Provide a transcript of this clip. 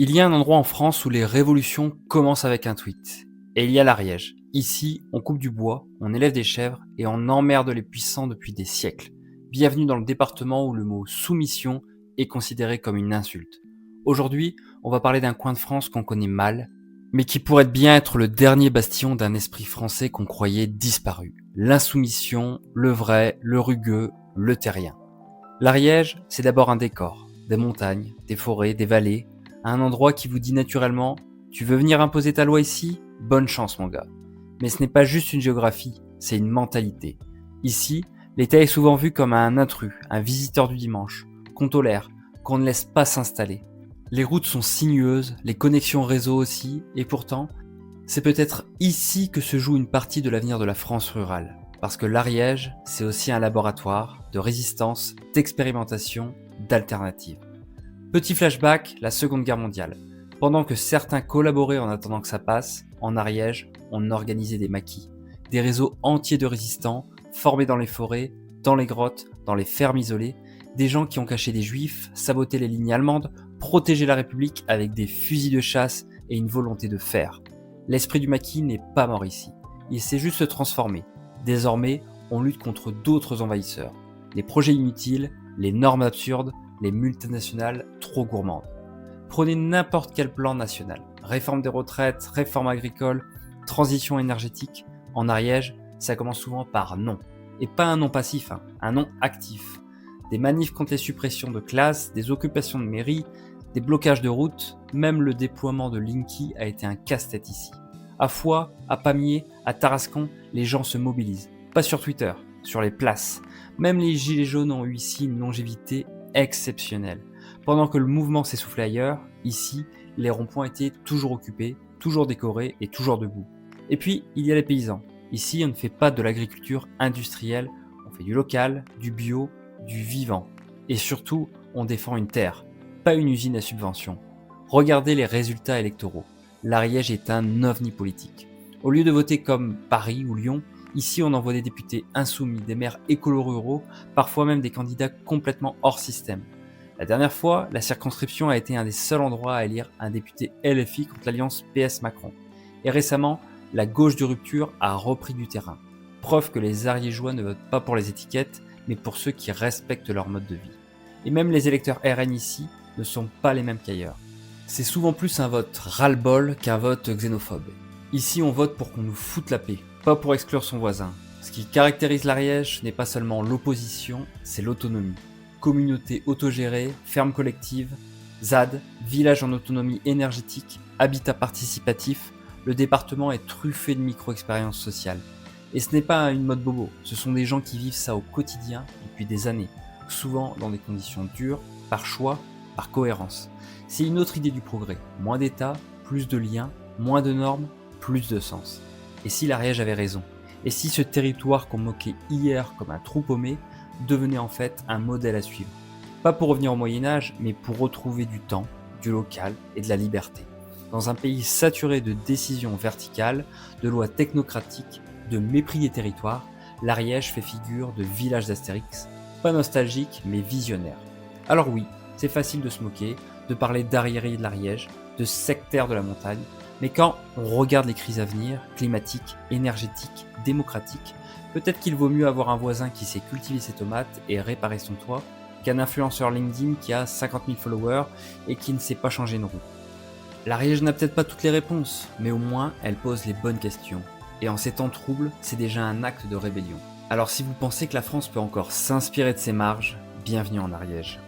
Il y a un endroit en France où les révolutions commencent avec un tweet. Et il y a l'Ariège. Ici, on coupe du bois, on élève des chèvres et on emmerde les puissants depuis des siècles. Bienvenue dans le département où le mot soumission est considéré comme une insulte. Aujourd'hui, on va parler d'un coin de France qu'on connaît mal, mais qui pourrait bien être le dernier bastion d'un esprit français qu'on croyait disparu. L'insoumission, le vrai, le rugueux, le terrien. L'Ariège, c'est d'abord un décor. Des montagnes, des forêts, des vallées, un endroit qui vous dit naturellement « Tu veux venir imposer ta loi ici ? Bonne chance mon gars ». Mais ce n'est pas juste une géographie, c'est une mentalité. Ici, l'État est souvent vu comme un intrus, un visiteur du dimanche, qu'on tolère, qu'on ne laisse pas s'installer. Les routes sont sinueuses, les connexions réseau aussi, et pourtant, c'est peut-être ici que se joue une partie de l'avenir de la France rurale. Parce que l'Ariège, c'est aussi un laboratoire de résistance, d'expérimentation, d'alternatives. Petit flashback, la Seconde Guerre mondiale. Pendant que certains collaboraient en attendant que ça passe, en Ariège, on organisait des maquis. Des réseaux entiers de résistants, formés dans les forêts, dans les grottes, dans les fermes isolées, des gens qui ont caché des juifs, saboté les lignes allemandes, protégé la République avec des fusils de chasse et une volonté de faire. L'esprit du maquis n'est pas mort ici, il s'est juste transformé. Désormais, on lutte contre d'autres envahisseurs. Les projets inutiles, les normes absurdes, les multinationales trop gourmandes. Prenez n'importe quel plan national. Réforme des retraites, réforme agricole, transition énergétique. En Ariège, ça commence souvent par non. Et pas un non passif, un non actif. Des manifs contre les suppressions de classes, des occupations de mairies, des blocages de routes, même le déploiement de Linky a été un casse-tête ici. À Foix, à Pamiers, à Tarascon, les gens se mobilisent. Pas sur Twitter, sur les places. Même les gilets jaunes ont eu ici une longévité exceptionnelle. Pendant que le mouvement s'essoufflait ailleurs, ici, les ronds-points étaient toujours occupés, toujours décorés et toujours debout. Et puis, il y a les paysans. Ici, on ne fait pas de l'agriculture industrielle, on fait du local, du bio, du vivant. Et surtout, on défend une terre, pas une usine à subvention. Regardez les résultats électoraux. L'Ariège est un ovni politique. Au lieu de voter comme Paris ou Lyon, ici on envoie des députés insoumis, des maires écolo-ruraux, parfois même des candidats complètement hors système. La dernière fois, la circonscription a été un des seuls endroits à élire un député LFI contre l'alliance PS-Macron. Et récemment, la gauche de rupture a repris du terrain. Preuve que les Ariégeois ne votent pas pour les étiquettes, mais pour ceux qui respectent leur mode de vie. Et même les électeurs RN ici ne sont pas les mêmes qu'ailleurs. C'est souvent plus un vote ras-le-bol qu'un vote xénophobe. Ici, on vote pour qu'on nous foute la paix, pas pour exclure son voisin. Ce qui caractérise l'Ariège n'est pas seulement l'opposition, c'est l'autonomie. Communauté autogérée, ferme collective, ZAD, village en autonomie énergétique, habitat participatif, le département est truffé de micro-expériences sociales. Et ce n'est pas une mode bobo, ce sont des gens qui vivent ça au quotidien depuis des années, souvent dans des conditions dures, par choix, par cohérence. C'est une autre idée du progrès, moins d'État, plus de liens, moins de normes, plus de sens. Et si l'Ariège avait raison ? Et si ce territoire qu'on moquait hier comme un trou paumé devenait en fait un modèle à suivre ? Pas pour revenir au Moyen-Âge, mais pour retrouver du temps, du local et de la liberté. Dans un pays saturé de décisions verticales, de lois technocratiques, de mépris des territoires, l'Ariège fait figure de village d'Astérix, pas nostalgique mais visionnaire. Alors oui, c'est facile de se moquer, de parler d'arriérés de l'Ariège, de sectaires de la montagne, mais quand on regarde les crises à venir, climatiques, énergétiques, démocratiques, peut-être qu'il vaut mieux avoir un voisin qui sait cultiver ses tomates et réparer son toit, qu'un influenceur LinkedIn qui a 50 000 followers et qui ne sait pas changer une roue. L'Ariège n'a peut-être pas toutes les réponses, mais au moins elle pose les bonnes questions. Et en ces temps troubles, c'est déjà un acte de rébellion. Alors si vous pensez que la France peut encore s'inspirer de ses marges, bienvenue en Ariège.